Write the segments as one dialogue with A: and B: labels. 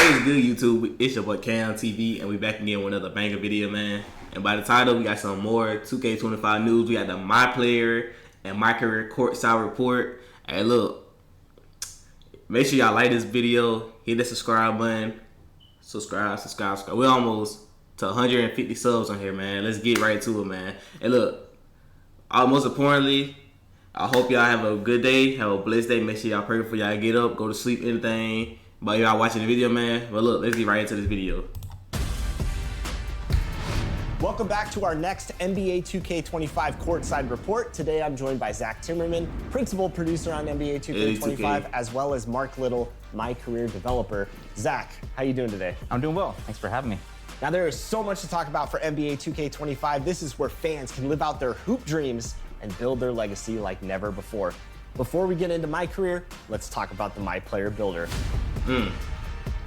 A: What is good, YouTube? It's your boy Cam TV, and we back again with another banger video, man. And by the title, we got some more 2K25 news. We got the MyPLAYER and MyCAREER Courtside Report. Hey, look, make sure y'all like this video, hit the subscribe button, subscribe. We're almost to 150 subs on here, man. Let's get right to it, man. And look, most importantly, I hope y'all have a good day, have a blessed day. Make sure y'all pray for y'all get up, go to sleep, anything. But y'all watching the video, man. But look, let's get right into this video.
B: Welcome back to our next NBA 2K25 Courtside Report. Today I'm joined by Zach Timmerman, principal producer on NBA 2K25, as well as Mark Little, my career developer. Zach, how you doing today?
C: I'm doing well. Thanks for having me.
B: Now there is so much to talk about for NBA 2K25. This is where fans can live out their hoop dreams and build their legacy like never before. Before we get into my career, let's talk about the MyPLAYER Builder.
A: All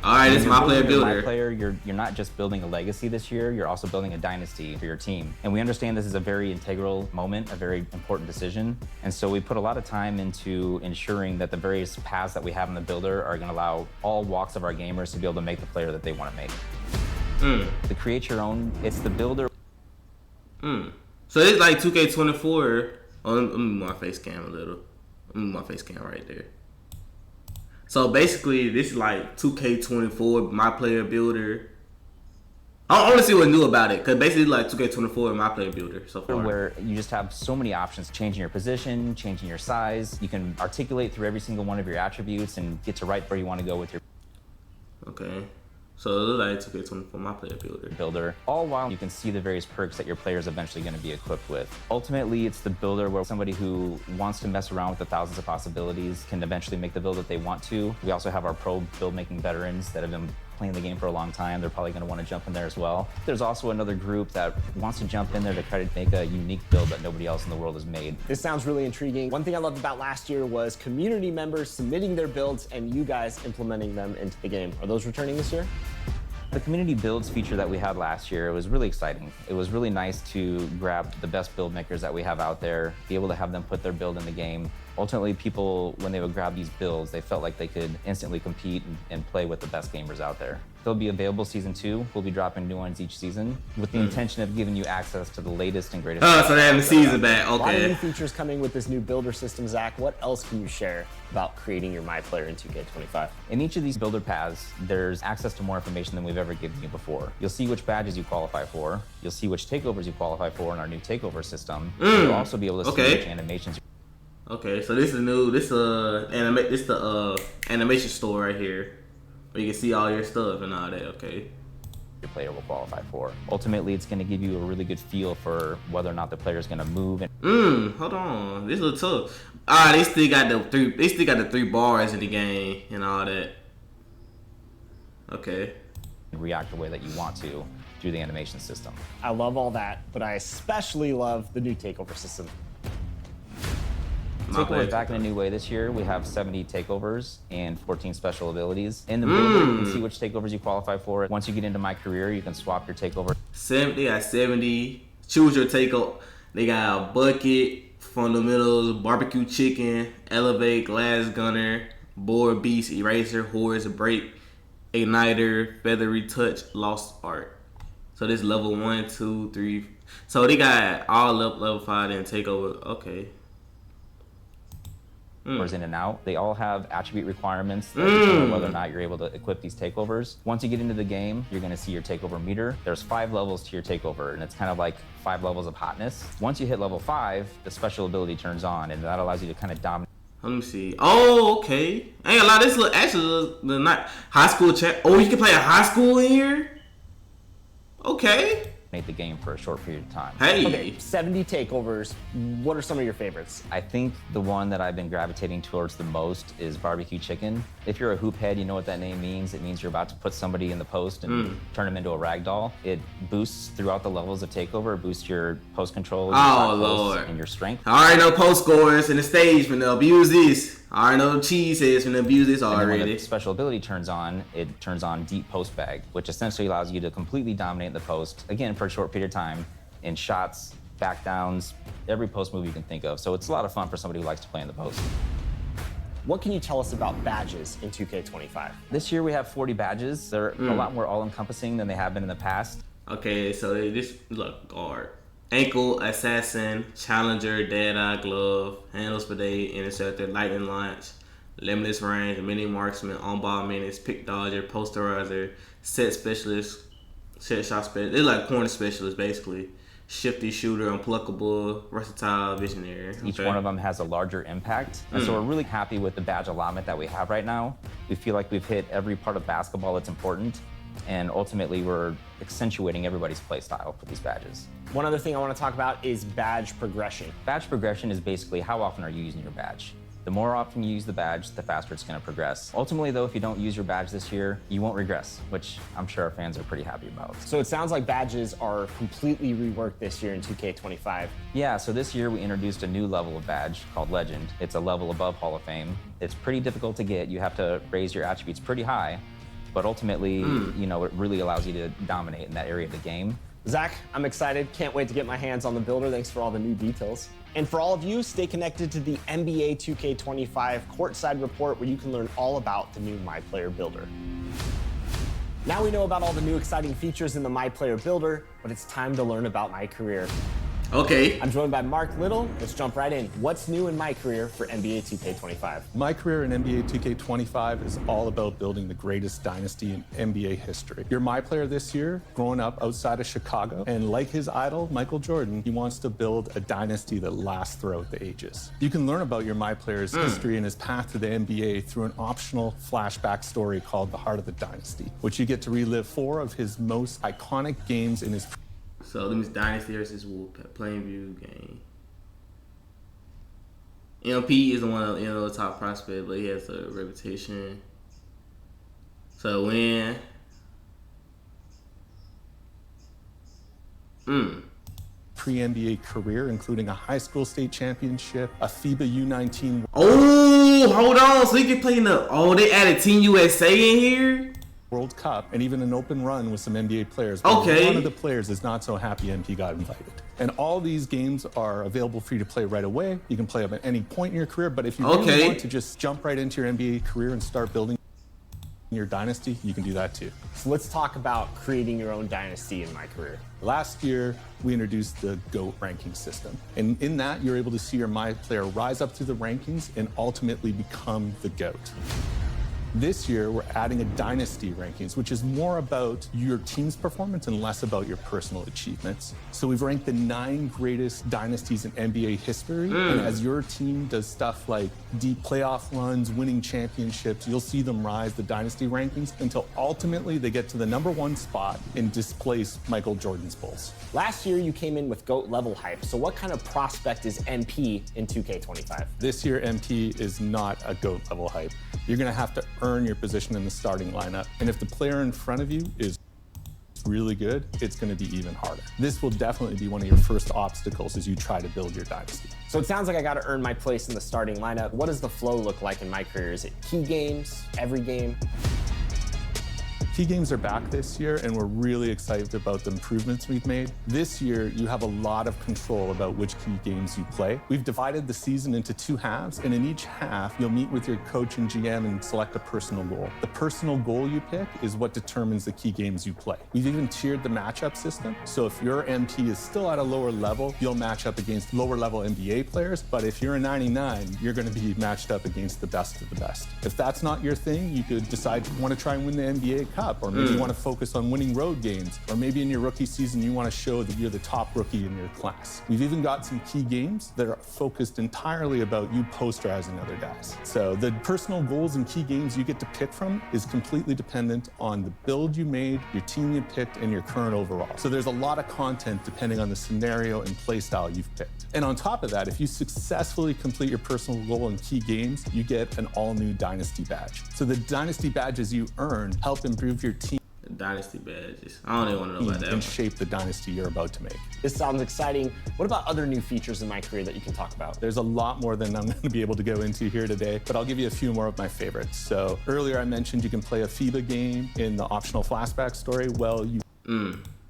A: right, it's MyPLAYER Builder.
C: MyPLAYER, you're not just building a legacy this year, you're also building a dynasty for your team. And we understand this is a very integral moment, a very important decision. And so we put a lot of time into ensuring that the various paths that we have in the builder are going to allow all walks of our gamers to be able to make the player that they want to make. To create your own, it's the builder.
A: So it's like 2K24. Oh, let me move my face cam a little. Let me move my face cam right there. So basically, this is like 2K24 MyPLAYER Builder. I want to see what's new about it, because basically like 2K24 MyPLAYER Builder so far.
C: Where you just have so many options, changing your position, changing your size. You can articulate through every single one of your attributes and get to right where you want to go with your
A: Okay. So it looks like 2K24 MyPLAYER
C: Builder. All while you can see the various perks that your player is eventually going to be equipped with. Ultimately, it's the builder where somebody who wants to mess around with the thousands of possibilities can eventually make the build that they want to. We also have our pro build making veterans that have been playing the game for a long time. They're probably going to want to jump in there as well. There's also another group that wants to jump in there to try to make a unique build that nobody else in the world has made.
B: This sounds really intriguing. One thing I loved about last year was community members submitting their builds and you guys implementing them into the game. Are those returning this year?
C: The community builds feature that we had last year, it was really exciting. It was really nice to grab the best build makers that we have out there, be able to have them put their build in the game. Ultimately, people, when they would grab these builds, they felt like they could instantly compete and play with the best gamers out there. They'll be available season 2. We'll be dropping new ones each season with the intention of giving you access to the latest and greatest.
A: Oh, so they have the season back.
B: A lot of
A: Okay.
B: new features coming with this new builder system, Zach. What else can you share about creating your MyPLAYER in 2K25?
C: In each of these builder paths, there's access to more information than we've ever given you before. You'll see which badges you qualify for. You'll see which takeovers you qualify for in our new takeover system. You'll also be able to see which animations.
A: Okay, so this is new. This the animation store right here, where you can see all your stuff and all that. Okay.
C: Your player will qualify for. Ultimately, it's going to give you a really good feel for whether or not the player is going to move.
A: Hold on, this looks tough. They still got the three. They still got the 3 bars in the game and all that. Okay.
C: And react the way that you want to through the animation system.
B: I love all that, but I especially love the new takeover system.
C: Takeovers back in a new way this year. We have 70 takeovers and 14 special abilities. In the builder, you can see which takeovers you qualify for. Once you get into MyCAREER, you can swap your takeover.
A: They got 70. Choose your takeover. They got bucket, fundamentals, barbecue chicken, elevate, glass gunner, board beast, eraser, horse, break, igniter, feathery touch, lost art. So this level 1, 2, 3. So they got all up level 5 and takeover. Okay.
C: In and out. They all have attribute requirements that determine whether or not you're able to equip these takeovers. Once you get into the game, you're going to see your takeover meter. There's 5 levels to your takeover, and it's kind of like 5 levels of hotness. Once you hit level 5, the special ability turns on, and that allows you to kind of dominate.
A: Let me see. Oh, okay. Ain't a lot. This look actually the not high school chat. Oh, you can play a high school in here. Okay.
C: The game for a short period of time.
A: Hey.
B: Okay, 70 takeovers. What are some of your favorites?
C: I think the one that I've been gravitating towards the most is barbecue chicken. If you're a hoop head, you know what that name means. It means you're about to put somebody in the post and turn them into a rag doll. It boosts throughout the levels of takeover. It boosts your post control, your
A: Lord,
C: and your strength.
A: I already know post scorers in the stage when they abuse this. I already know cheeseheads when they abuse this already.
C: And when the special ability turns on, it turns on deep post bag, which essentially allows you to completely dominate the post, again, for a short period of time, in shots, back downs, every post move you can think of. So it's a lot of fun for somebody who likes to play in the post.
B: What can you tell us about badges in 2K25?
C: This year we have 40 badges. They're a lot more all-encompassing than they have been in the past.
A: Okay, so this look guard, ankle, assassin, challenger, dead eye, glove, handles per day, interceptor, lightning launch, limitless range, mini marksman, on ball menace, pick dodger, posterizer, set specialist, set shot specialist. They're like corner specialists basically. Shifty shooter, unpluckable, versatile, visionary.
C: Each one of them has a larger impact. And so we're really happy with the badge allotment that we have right now. We feel like we've hit every part of basketball that's important. And ultimately, we're accentuating everybody's play style for these badges.
B: One other thing I want to talk about is badge progression.
C: Badge progression is basically how often are you using your badge. The more often you use the badge, the faster it's going to progress. Ultimately, though, if you don't use your badge this year, you won't regress, which I'm sure our fans are pretty happy about.
B: So it sounds like badges are completely reworked this year in 2K25.
C: Yeah, so this year we introduced a new level of badge called Legend. It's a level above Hall of Fame. It's pretty difficult to get. You have to raise your attributes pretty high, but ultimately, you know, it really allows you to dominate in that area of the game.
B: Zach, I'm excited. Can't wait to get my hands on the builder. Thanks for all the new details. And for all of you, stay connected to the NBA 2K25 Courtside Report, where you can learn all about the new MyPLAYER builder. Now we know about all the new exciting features in the MyPLAYER builder, but it's time to learn about MyCAREER.
A: Okay.
B: I'm joined by Mark Little. Let's jump right in. What's new in MyCAREER for NBA 2K25?
D: MyCAREER in NBA 2K25 is all about building the greatest dynasty in NBA history. You're MyPLAYER this year, growing up outside of Chicago, and like his idol, Michael Jordan, he wants to build a dynasty that lasts throughout the ages. You can learn about your MyPLAYER's history and his path to the NBA through an optional flashback story called The Heart of the Dynasty, which you get to relive 4 of his most iconic games in his
A: So this is Dynasty versus Plainview game. MP is one of the top prospect, but he has a reputation. So when
D: pre-NBA career, including a high school state championship, a FIBA U19.
A: Oh, hold on. So he can play in the. Oh, they added Team USA in here.
D: World Cup, and even an open run with some NBA players.
A: Okay.
D: One of the players is not so happy MP got invited. And all these games are available for you to play right away. You can play them at any point in your career, but if you really want to just jump right into your NBA career and start building your dynasty, you can do that too.
B: So let's talk about creating your own dynasty in MyCAREER.
D: Last year, we introduced the GOAT ranking system. And in that, you're able to see your MyPLAYER rise up through the rankings and ultimately become the GOAT. This year, we're adding a dynasty rankings, which is more about your team's performance and less about your personal achievements. So we've ranked the 9 greatest dynasties in NBA history. And as your team does stuff like deep playoff runs, winning championships, you'll see them rise the dynasty rankings until ultimately they get to the #1 spot and displace Michael Jordan's Bulls.
B: Last year, you came in with GOAT level hype. So what kind of prospect is MP in 2K25?
D: This year, MP is not a GOAT level hype. You're gonna have to earn your position in the starting lineup. And if the player in front of you is really good, it's gonna be even harder. This will definitely be one of your first obstacles as you try to build your dynasty.
B: So it sounds like I gotta earn my place in the starting lineup. What does the flow look like in MyCAREER? Is it key games, every game?
D: Key games are back this year, and we're really excited about the improvements we've made. This year, you have a lot of control about which key games you play. We've divided the season into 2 halves, and in each half, you'll meet with your coach and GM and select a personal goal. The personal goal you pick is what determines the key games you play. We've even tiered the matchup system, so if your MP is still at a lower level, you'll match up against lower level NBA players, but if you're a 99, you're gonna be matched up against the best of the best. If that's not your thing, you could decide you wanna try and win the NBA Cup, or maybe you want to focus on winning road games, or maybe in your rookie season you want to show that you're the top rookie in your class. We've even got some key games that are focused entirely about you posterizing other guys. So the personal goals and key games you get to pick from is completely dependent on the build you made, your team you picked, and your current overall. So there's a lot of content depending on the scenario and play style you've picked. And on top of that, if you successfully complete your personal goal and key games, you get an all-new Dynasty badge. So the Dynasty badges you earn help improve your team
A: Dynasty badges. I don't even want to know about that.
D: And shape the dynasty you're about to make.
B: This sounds exciting. What about other new features in MyCAREER that you can talk about?
D: There's a lot more than I'm going to be able to go into here today, but I'll give you a few more of my favorites. So earlier I mentioned you can play a FIBA game in the optional flashback story. Well,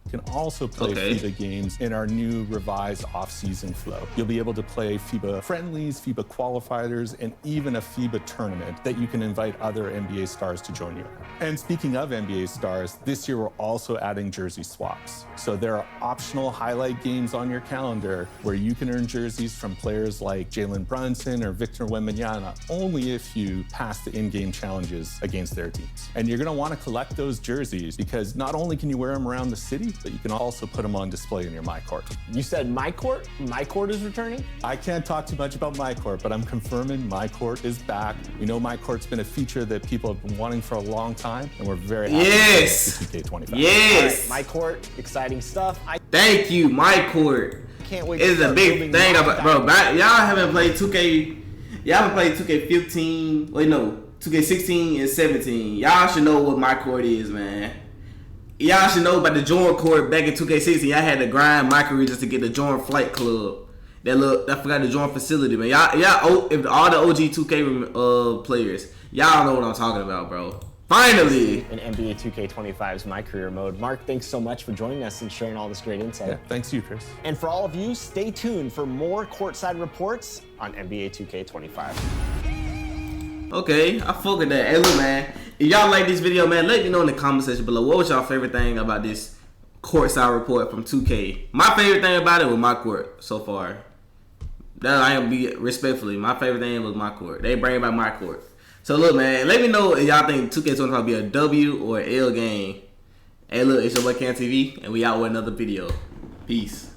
D: You can also play FIBA games in our new revised off-season flow. You'll be able to play FIBA friendlies, FIBA qualifiers, and even a FIBA tournament that you can invite other NBA stars to join you. And speaking of NBA stars, this year we're also adding jersey swaps. So there are optional highlight games on your calendar where you can earn jerseys from players like Jalen Brunson or Victor Wembanyama only if you pass the in-game challenges against their teams. And you're gonna wanna collect those jerseys because not only can you wear them around the city, but you can also put them on display in your MyCourt.
B: You said MyCourt? MyCourt is returning?
D: I can't talk too much about MyCourt, but I'm confirming MyCourt is back. We know MyCourt's been a feature that people have been wanting for a long time, and we're very happy to 2K25.
A: Yes!
B: All right, MyCourt, exciting stuff.
A: Thank you, MyCourt.
B: Can't wait.
A: It's a big thing about, bro. Y'all haven't played 2K. Y'all haven't played 2K15. Wait, no, 2K16 and 17. Y'all should know what MyCourt is, man. Y'all should know about the Jordan court back in 2K16. Y'all had to grind MyCAREER just to get the Jordan Flight Club. I forgot the Jordan facility, man. Y'all, if all the OG 2K players, y'all know what I'm talking about, bro. Finally,
B: in NBA 2K25's MyCAREER mode. Mark, thanks so much for joining us and sharing all this great insight.
D: Yeah, thanks to you, Chris.
B: And for all of you, stay tuned for more courtside reports on NBA 2K25.
A: Okay, I fuck with that. Hey, look, man. If y'all like this video, man, let me know in the comment section below. What was y'all favorite thing about this courtside report from 2K? My favorite thing about it was MyCourt so far. That I am be respectfully. My favorite thing was MyCourt. They bring back MyCourt. So look, man, let me know if y'all think 2K25 will be a W or an L game. Hey, look, it's your boy Cam TV, and we out with another video. Peace.